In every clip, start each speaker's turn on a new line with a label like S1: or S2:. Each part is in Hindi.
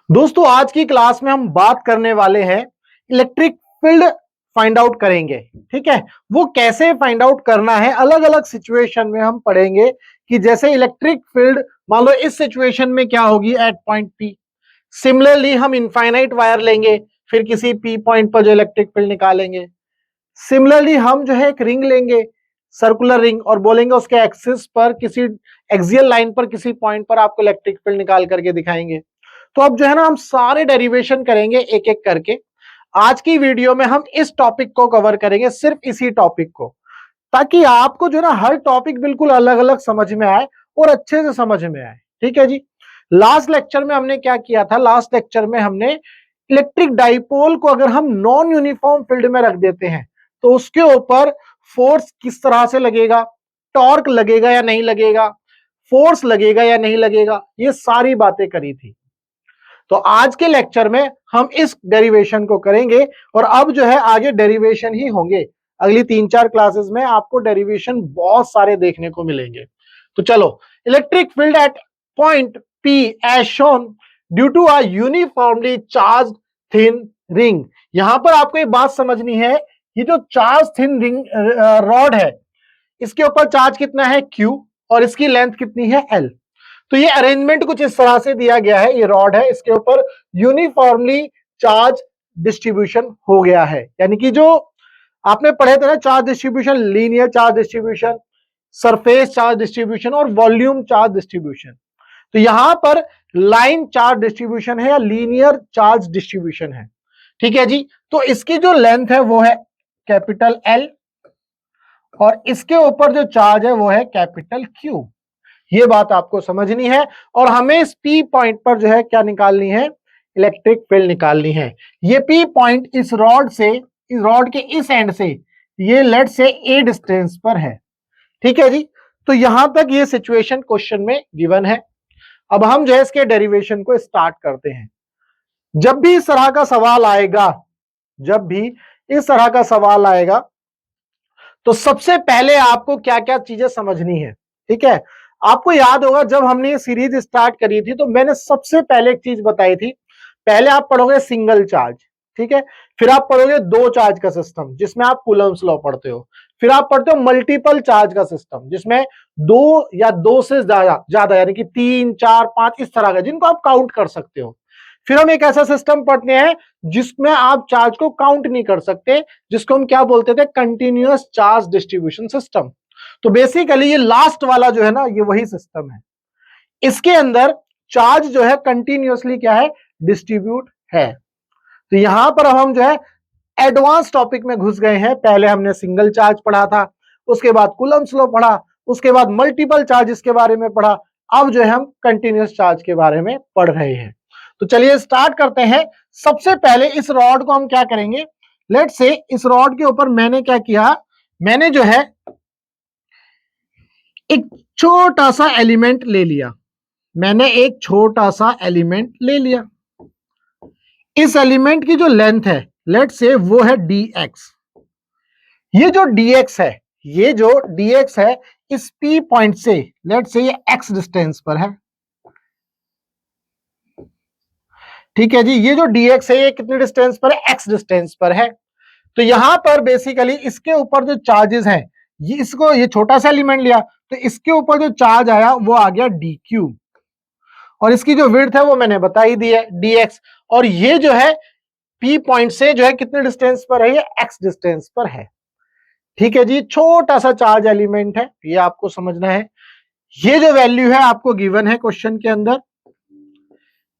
S1: दोस्तों आज की क्लास में हम बात करने वाले हैं इलेक्ट्रिक फील्ड फाइंड आउट करेंगे। ठीक है, वो कैसे फाइंड आउट करना है अलग अलग सिचुएशन में हम पढ़ेंगे कि जैसे इलेक्ट्रिक फील्ड मान लो इस सिचुएशन में क्या होगी एट पॉइंट पी। सिमिलरली हम इनफाइनाइट वायर लेंगे, फिर किसी पी पॉइंट पर जो इलेक्ट्रिक फील्ड निकालेंगे। सिमिलरली हम जो है एक रिंग लेंगे, सर्कुलर रिंग, और बोलेंगे उसके एक्सिस पर किसी एक्सियल लाइन पर किसी पॉइंट पर आपको इलेक्ट्रिक फील्ड निकाल करके दिखाएंगे। तो अब जो है ना हम सारे डेरिवेशन करेंगे एक एक करके। आज की वीडियो में हम इस टॉपिक को कवर करेंगे, सिर्फ इसी टॉपिक को, ताकि आपको जो है ना हर टॉपिक बिल्कुल अलग अलग समझ में आए और अच्छे से समझ में आए। ठीक है जी। लास्ट लेक्चर में हमने क्या किया था, लास्ट लेक्चर में हमने इलेक्ट्रिक डाइपोल को अगर हम नॉन यूनिफॉर्म फील्ड में रख देते हैं तो उसके ऊपर फोर्स किस तरह से लगेगा, टॉर्क लगेगा या नहीं लगेगा, फोर्स लगेगा या नहीं लगेगा, ये सारी बातें करी थी। तो आज के लेक्चर में हम इस डेरिवेशन को करेंगे और अब जो है आगे डेरिवेशन ही होंगे। अगली 3-4 क्लासेस में आपको डेरिवेशन बहुत सारे देखने को मिलेंगे। तो चलो, electric field at point P as shown due to a uniformly charged thin ring. यहां पर आपको एक बात समझनी है, ये जो चार्ज थिन रिंग रॉड है, इसके ऊपर चार्ज कितना है Q और इसकी लेंथ कितनी है L। तो ये अरेंजमेंट कुछ इस तरह से दिया गया है, ये रॉड है, इसके ऊपर यूनिफॉर्मली चार्ज डिस्ट्रीब्यूशन हो गया है। यानी कि जो आपने पढ़े थे ना charge distribution, linear charge distribution, surface charge distribution और वॉल्यूम चार्ज डिस्ट्रीब्यूशन। तो यहां पर लाइन चार्ज डिस्ट्रीब्यूशन है या लीनियर चार्ज डिस्ट्रीब्यूशन है। ठीक है जी। तो इसकी जो लेंथ है वो है कैपिटल L और इसके ऊपर जो चार्ज है वो है कैपिटल Q। ये बात आपको समझनी है और हमें इस P पॉइंट पर जो है क्या निकालनी है, इलेक्ट्रिक फील्ड निकालनी है। ये P पॉइंट इस रॉड से, इस रॉड के इस एंड से, ये लेट से A डिस्टेंस पर है। ठीक है जी। तो यहां तक ये सिचुएशन क्वेश्चन में गिवन है। अब हम जो है इसके डेरिवेशन को स्टार्ट करते हैं। जब भी इस तरह का सवाल आएगा, जब भी इस तरह का सवाल आएगा तो सबसे पहले आपको क्या क्या चीजें समझनी है। ठीक है, आपको याद होगा जब हमने ये सीरीज स्टार्ट करी थी तो मैंने सबसे पहले एक चीज बताई थी। पहले आप पढ़ोगे सिंगल चार्ज, ठीक है, फिर आप पढ़ोगे दो चार्ज का सिस्टम जिसमें आप कूलम्ब्स लॉ पढ़ते हो, फिर आप पढ़ते हो मल्टीपल चार्ज का सिस्टम जिसमें दो या दो से ज्यादा यानी कि 3, 4, 5 इस तरह का जिनको आप काउंट कर सकते हो। फिर हम एक ऐसा सिस्टम पढ़ते हैं जिसमें आप चार्ज को काउंट नहीं कर सकते, जिसको हम क्या बोलते थे, कंटिन्यूअस चार्ज डिस्ट्रीब्यूशन सिस्टम। तो बेसिकली ये लास्ट वाला जो है ना, ये वही सिस्टम है। इसके अंदर चार्ज जो है कंटिन्यूअसली क्या है, डिस्ट्रीब्यूट है। तो यहां पर अब हम जो है एडवांस टॉपिक में घुस गए हैं। पहले हमने सिंगल चार्ज पढ़ा था, उसके बाद कूलम्ब्स लॉ पढ़ा, उसके बाद मल्टीपल चार्जेस के बारे में पढ़ा, अब जो है हम कंटिन्यूअस चार्ज के बारे में पढ़ रहे हैं। तो चलिए स्टार्ट करते हैं। सबसे पहले इस रॉड को हम क्या करेंगे, लेट से इस रॉड के ऊपर मैंने क्या किया, मैंने जो है एक छोटा सा एलिमेंट ले लिया, मैंने एक छोटा सा एलिमेंट ले लिया। इस एलिमेंट की जो लेंथ है लेट से वो है dx। ये जो dx है, ये जो dx है इस P पॉइंट से लेट से ये x डिस्टेंस पर है। ठीक है जी, ये जो dx है ये कितने डिस्टेंस पर है, x डिस्टेंस पर है। तो यहां पर बेसिकली इसके ऊपर जो चार्जेस हैं, ये इसको ये छोटा सा एलिमेंट लिया तो इसके ऊपर जो चार्ज आया वो आ गया dq और इसकी जो विड्थ है वो मैंने बता ही दी है dx। और ये जो है P पॉइंट से जो है कितने डिस्टेंस पर है, ये x डिस्टेंस पर है। ठीक है जी, छोटा सा चार्ज एलिमेंट है, ये आपको समझना है। ये जो वैल्यू है आपको गिवन है क्वेश्चन के अंदर,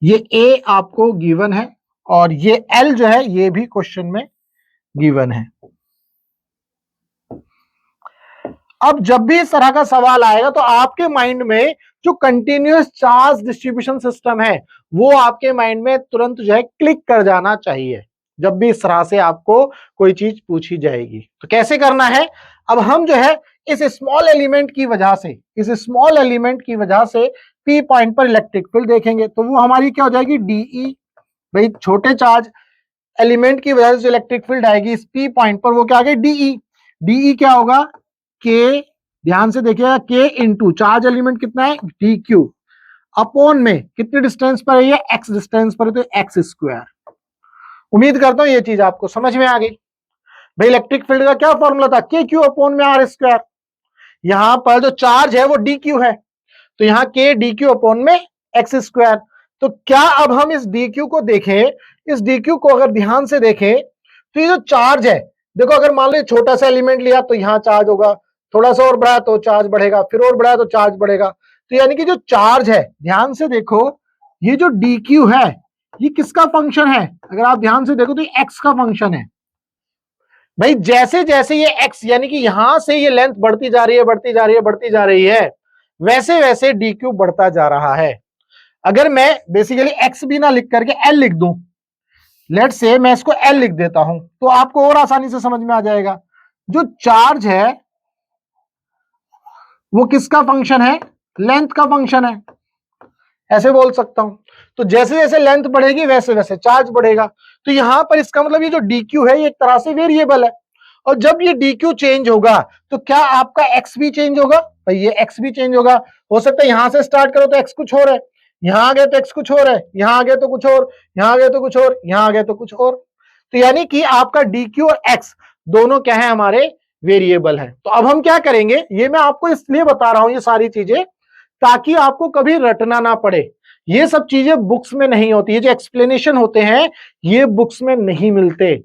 S1: ये A आपको गिवन है और ये L जो है ये भी क्वेश्चन में गिवन है। अब जब भी इस तरह का सवाल आएगा तो आपके माइंड में जो कंटिन्यूअस चार्ज डिस्ट्रीब्यूशन सिस्टम है वो आपके माइंड में तुरंत जो है क्लिक कर जाना चाहिए जब भी इस तरह से आपको कोई चीज पूछी जाएगी। तो कैसे करना है, अब हम जो है इस स्मॉल एलिमेंट की वजह से, इस स्मॉल एलिमेंट की वजह से P पॉइंट पर इलेक्ट्रिक फील्ड देखेंगे तो वो हमारी क्या हो जाएगी, DE। भाई छोटे चार्ज एलिमेंट की वजह से जो इलेक्ट्रिक फील्ड आएगी इस P पॉइंट पर वो क्या आ गई, DE। DE क्या होगा, K, ध्यान से देखिएगा, K इंटू चार्ज एलिमेंट कितना है, DQ। अपॉन में कितने डिस्टेंस पर है ये, एक्स डिस्टेंस पर है, तो एक्स स्क्वायर। उम्मीद करता हूं ये चीज आपको समझ में आ गई। भाई इलेक्ट्रिक फील्ड का क्या फॉर्मूला था, के क्यू अपॉन में आर स्क्वायर। यहां पर जो चार्ज है वो डी क्यू है, तो यहाँ के डी क्यू अपॉन में एक्स स्क्वायर। तो क्या अब हम इस डी क्यू को देखें, इस डी क्यू को अगर ध्यान से देखें तो ये जो चार्ज है, देखो अगर मान लो छोटा सा एलिमेंट लिया तो यहाँ चार्ज होगा, थोड़ा सा और बढ़ाया तो चार्ज बढ़ेगा, फिर और बढ़ाया तो चार्ज बढ़ेगा। तो यानी कि जो चार्ज है, ध्यान से देखो, ये जो डी क्यू है ये किसका फंक्शन है, अगर आप ध्यान से देखो तो ये एक्स का फंक्शन है। भाई जैसे जैसे ये एक्स यानी कि यहां से ये लेंथ बढ़ती जा रही है, बढ़ती जा रही है, बढ़ती जा रही है, वैसे वैसे डी क्यू बढ़ता जा रहा है। अगर मैं बेसिकली एक्स भी ना लिख करके एल लिख दूं, लेट से मैं इसको एल लिख देता हूं, तो आपको और आसानी से समझ में आ जाएगा। जो चार्ज है वो किसका फंक्शन है, लेंथ का फंक्शन है, ऐसे बोल सकता हूं। तो जैसे जैसे लेंथ बढ़ेगी वैसे वैसे चार्ज बढ़ेगा। तो यहां पर इसका मतलब ये जो डी क्यू है ये एक तरह से वेरिएबल है, और जब ये डी क्यू चेंज होगा तो क्या आपका एक्स भी चेंज होगा, भाई ये एक्स भी चेंज होगा। हो सकता है यहां से स्टार्ट करो तो एक्स कुछ और है, यहां आ गए तो एक्स कुछ और है, यहां आ गए तो कुछ और, यहां आ गए तो कुछ और, यहां आ गए तो कुछ और। तो यानी कि आपका डी क्यू और एक्स दोनों क्या है, हमारे वेरिएबल है। तो अब हम क्या करेंगे, ये मैं आपको इसलिए बता रहा हूं ये सारी चीजें, ताकि आपको कभी रटना ना पड़े। ये सब चीजें बुक्स में नहीं होती, ये जो एक्सप्लेनेशन होते हैं ये बुक्स में नहीं मिलते।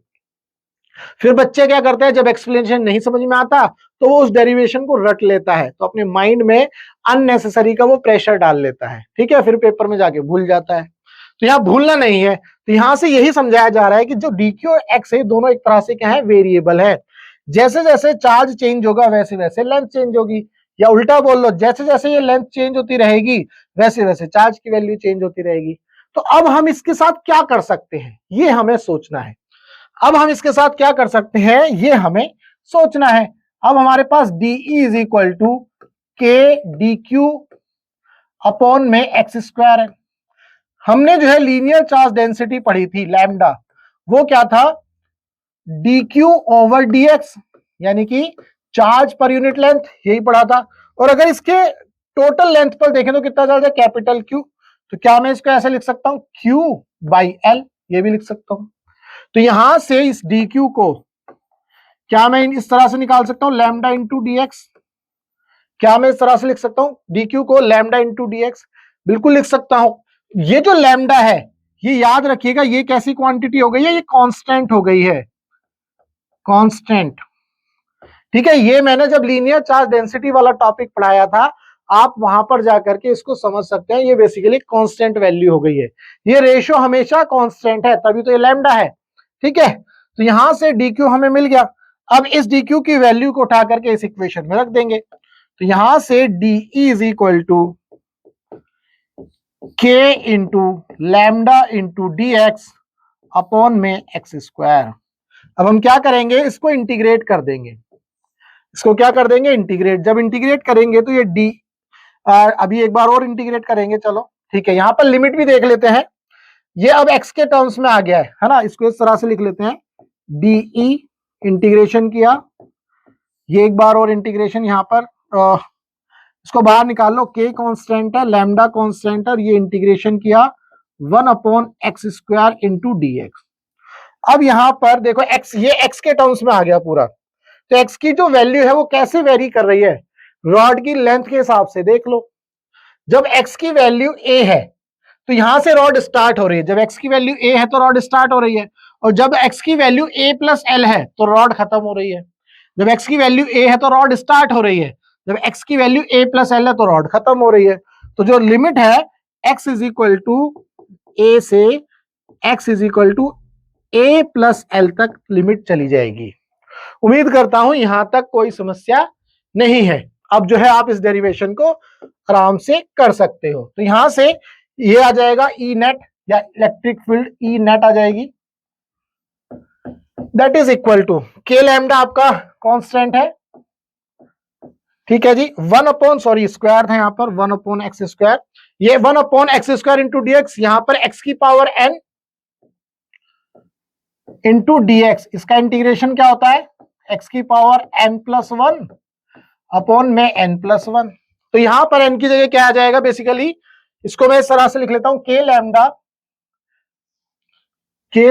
S1: फिर बच्चे क्या करते हैं, जब एक्सप्लेनेशन नहीं समझ में आता तो वो उस डेरिवेशन को रट लेता है, तो अपने माइंड में अननेसेसरी का वो प्रेशर डाल लेता है, ठीक है, फिर पेपर में जाके भूल जाता है। तो यहाँ भूलना नहीं है, तो यहां से यही समझाया जा रहा है कि जो डी क्यू और एक्स है दोनों एक तरह से क्या है, वेरिएबल है। जैसे जैसे चार्ज चेंज होगा वैसे वैसे लेंथ चेंज होगी, या उल्टा बोल लो, जैसे जैसे ये लेंथ चेंज होती रहेगी वैसे वैसे चार्ज की वैल्यू चेंज होती रहेगी। तो अब हम इसके साथ क्या कर सकते हैं, ये हमें सोचना है। अब हम इसके साथ क्या कर सकते हैं, ये हमें सोचना है। अब हमारे पास डी इज इक्वल टू के डी क्यू अपॉन में एक्स स्क्वायर है। हमने जो है लीनियर चार्ज डेंसिटी पढ़ी थी लैम्डा, वो क्या था, D Q over D x, यानी कि चार्ज पर यूनिट लेंथ, यही पढ़ा था। और अगर इसके टोटल लेंथ पर देखें तो कितना चार्ज है, कैपिटल क्यू। तो क्या मैं इसको ऐसे लिख सकता हूं, क्यू बाई एल, ये भी लिख सकता हूं। तो यहां से इस डी क्यू को क्या मैं इस तरह से निकाल सकता हूं, लैम्डा इंटू डी एक्स। क्या मैं इस तरह से लिख सकता हूं डी क्यू को, लैम्डा इंटू डी एक्स, बिल्कुल लिख सकता हूं। ये जो लैम्डा है ये याद रखिएगा ये कैसी क्वांटिटी हो गई है, ये कांस्टेंट हो गई है, कांस्टेंट, ठीक है। ये मैंने जब लीनियर चार्ज डेंसिटी वाला टॉपिक पढ़ाया था, आप वहां पर जाकर के इसको समझ सकते हैं, ये बेसिकली कांस्टेंट वैल्यू हो गई है। ये रेशियो हमेशा कांस्टेंट है, तभी तो ये लैम्डा है, ठीक है। तो यहां से डी क्यू हमें मिल गया। अब इस डी क्यू की वैल्यू को उठा करके इस इक्वेशन में रख देंगे। तो यहां से डी इज इक्वल टू के into lambda into D x upon में एक्स स्क्वायर। अब हम क्या करेंगे, इसको इंटीग्रेट कर देंगे, इसको क्या कर देंगे, इंटीग्रेट। जब इंटीग्रेट करेंगे तो ये डी, अभी एक बार और इंटीग्रेट करेंगे, चलो ठीक है। यहां पर लिमिट भी देख लेते हैं, ये अब x के टर्म्स में आ गया है ना, इसको इस तरह से लिख लेते हैं, डी ई, इंटीग्रेशन किया, ये एक बार और इंटीग्रेशन, यहां पर इसको बाहर निकाल लो, k कांस्टेंट है, लैम्डा कांस्टेंट है, और ये इंटीग्रेशन किया 1 upon x square into D x. अब यहां पर देखो x, ये x के टर्म्स में आ गया पूरा। तो x की जो वैल्यू है वो कैसे वेरी कर रही है, रॉड की लेंथ के हिसाब से देख लो। जब x की वैल्यू a है तो यहां से रॉड स्टार्ट हो रही है, जब x की वैल्यू a है तो रॉड स्टार्ट हो रही है, और जब x की वैल्यू a प्लस एल है तो रॉड खत्म हो रही है। जब x की वैल्यू a है तो रॉड स्टार्ट हो रही है, जब x की वैल्यू a प्लस एल है तो रॉड खत्म हो रही है। तो जो लिमिट है x is equal to a से x is equal to a plus L तक लिमिट चली जाएगी। उम्मीद करता हूं यहां तक कोई समस्या नहीं है। अब जो है आप इस डेरिवेशन को आराम से कर सकते हो। तो यहां से ये आ जाएगा ई नेट, या इलेक्ट्रिक फील्ड ई नेट आ जाएगी, दैट इज इक्वल टू के लैम्डा आपका कांस्टेंट है, ठीक है जी, 1 अपॉन, सॉरी स्क्वायर था यहां पर, 1 अपॉन एक्स स्क्वायर, ये 1 upon x square into dx, यहां पर एक्स की पावर n इंटू डीएक्स, इसका इंटीग्रेशन क्या होता है, एक्स की पावर n प्लस 1 अपॉन में n प्लस 1। तो यहां पर n की जगह क्या आ जाएगा, बेसिकली इसको मैं इस तरह से लिख लेता हूं, के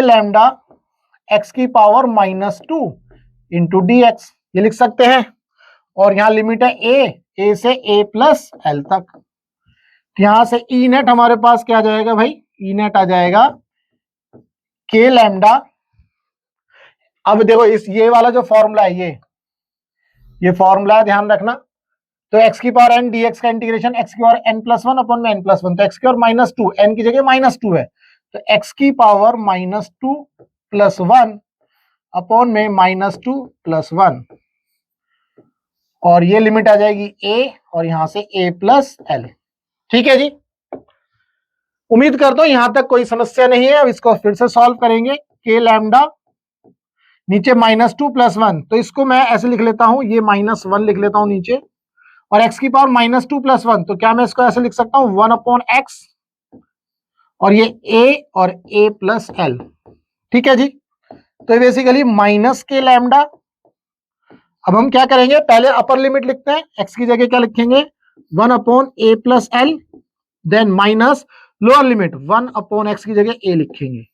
S1: लैम्डा एक्स की पावर -2 इंटू डी एक्स, ये लिख सकते हैं। और यहां लिमिट है ए से ए प्लस एल तक। यहां से ई नेट हमारे पास क्या आ जाएगा भाई, ई नेट आ जाएगा के लैम्डा। अब देखो इस ये वाला जो फॉर्मूला है, ये फॉर्मूला है, ध्यान रखना। तो एक्स की पावर एन डीएक्स का इंटीग्रेशन एक्स की पावर n+1 अपॉन में n+1, तो एक्स की पावर -2, एन की जगह -2 है, तो एक्स की पावर -2 + 1 अपॉन में -2 + 1, और ये लिमिट आ जाएगी ए, और यहां से a + l। ठीक है जी, उम्मीद करता हूं यहां तक कोई समस्या नहीं है। अब इसको फिर से सॉल्व करेंगे। के लैम्डा नीचे -2 + 1, तो इसको मैं ऐसे लिख लेता हूं, ये -1 लिख लेता हूं नीचे, और x की पावर -2 + 1, तो क्या मैं इसको ऐसे लिख सकता हूं 1/x, और ये a और a + l। ठीक है जी, तो ये बेसिकली माइनस के लैम्डा। अब हम क्या करेंगे, पहले अपर लिमिट लिखते हैं, x की जगह क्या लिखेंगे 1/a + l, then minus lower limit 1/x की जगह a लिखेंगे।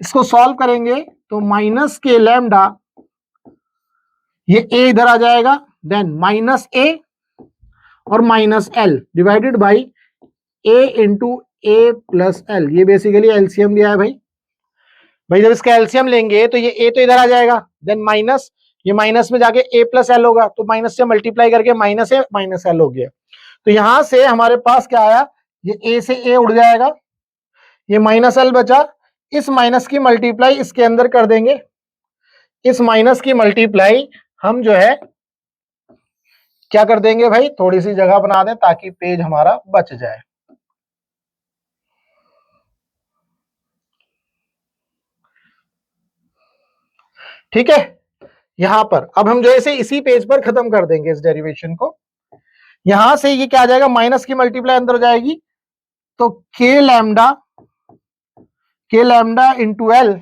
S1: इसको सॉल्व करेंगे तो माइनस के लैम्डा, ये a इधर आ जाएगा, देन -a और -l divided by a into a + l। ये बेसिकली एलसीएम लिया है भाई जब इसका एलसीएम लेंगे तो ये a तो इधर आ जाएगा, देन माइनस, ये माइनस में जाके a + l होगा, तो माइनस से मल्टीप्लाई करके -a -l हो गया। तो यहां से हमारे पास क्या आया, ये a से a उड़ जाएगा, ये -l बचा, इस माइनस की मल्टीप्लाई इसके अंदर कर देंगे, इस माइनस की मल्टीप्लाई हम जो है क्या कर देंगे भाई, थोड़ी सी जगह बना दें ताकि पेज हमारा बच जाए। ठीक है, यहां पर अब हम जो है इसी पेज पर खत्म कर देंगे इस डेरिवेशन को। यहां से ये क्या आ जाएगा, माइनस की मल्टीप्लाई अंदर हो जाएगी, तो के लैम्डा इंटू एल,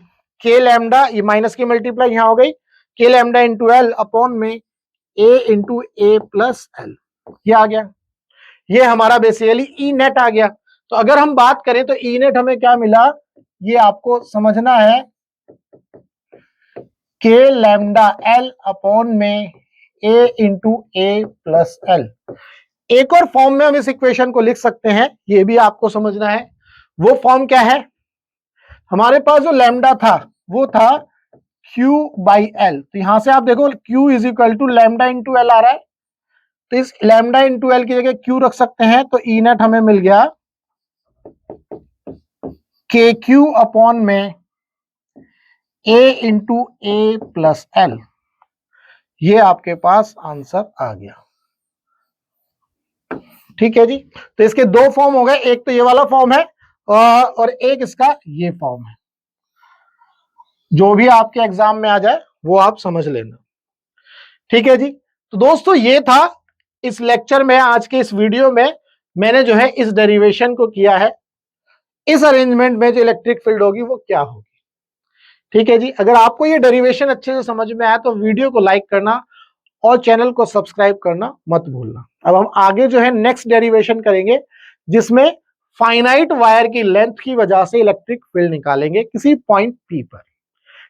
S1: के लैम्डा ये माइनस की मल्टीप्लाई यहां हो गई, के लैम्डा इंटू एल अपॉन में ए इंटू ए + l, ये आ गया। ये हमारा बेसिकली ई नेट आ गया। तो अगर हम बात करें तो ई नेट हमें क्या मिला, ये आपको समझना है, के लैम्डा एल अपॉन में ए इंटू ए + l। एक और फॉर्म में हम इस इक्वेशन को लिख सकते हैं, ये भी आपको समझना है। वो फॉर्म क्या है, हमारे पास जो लैम्डा था वो था Q/L, तो यहां से आप देखो Q = लैम्डा इंटू एल आ रहा है, तो इस लैम्डा इंटू एल की जगह Q रख सकते हैं, तो ई नेट हमें मिल गया KQ अपॉन में A इंटू ए + l। ये आपके पास आंसर आ गया। ठीक है जी, तो इसके दो फॉर्म हो गए, एक तो ये वाला फॉर्म है और एक इसका ये फॉर्म है। जो भी आपके एग्जाम में आ जाए वो आप समझ लेना। ठीक है जी, तो दोस्तों ये था इस लेक्चर में, आज के इस वीडियो में मैंने जो है इस डेरिवेशन को किया है, इस अरेंजमेंट में जो इलेक्ट्रिक फील्ड होगी वो क्या होगी। ठीक है जी, अगर आपको ये डेरिवेशन अच्छे से समझ में आया तो वीडियो को लाइक करना और चैनल को सब्सक्राइब करना मत भूलना। अब हम आगे जो है नेक्स्ट डेरिवेशन करेंगे, जिसमें फाइनाइट वायर की लेंथ की वजह से इलेक्ट्रिक फील्ड निकालेंगे किसी पॉइंट P पर।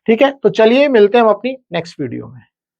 S1: ठीक है, तो चलिए मिलते हैं हम अपनी नेक्स्ट वीडियो में।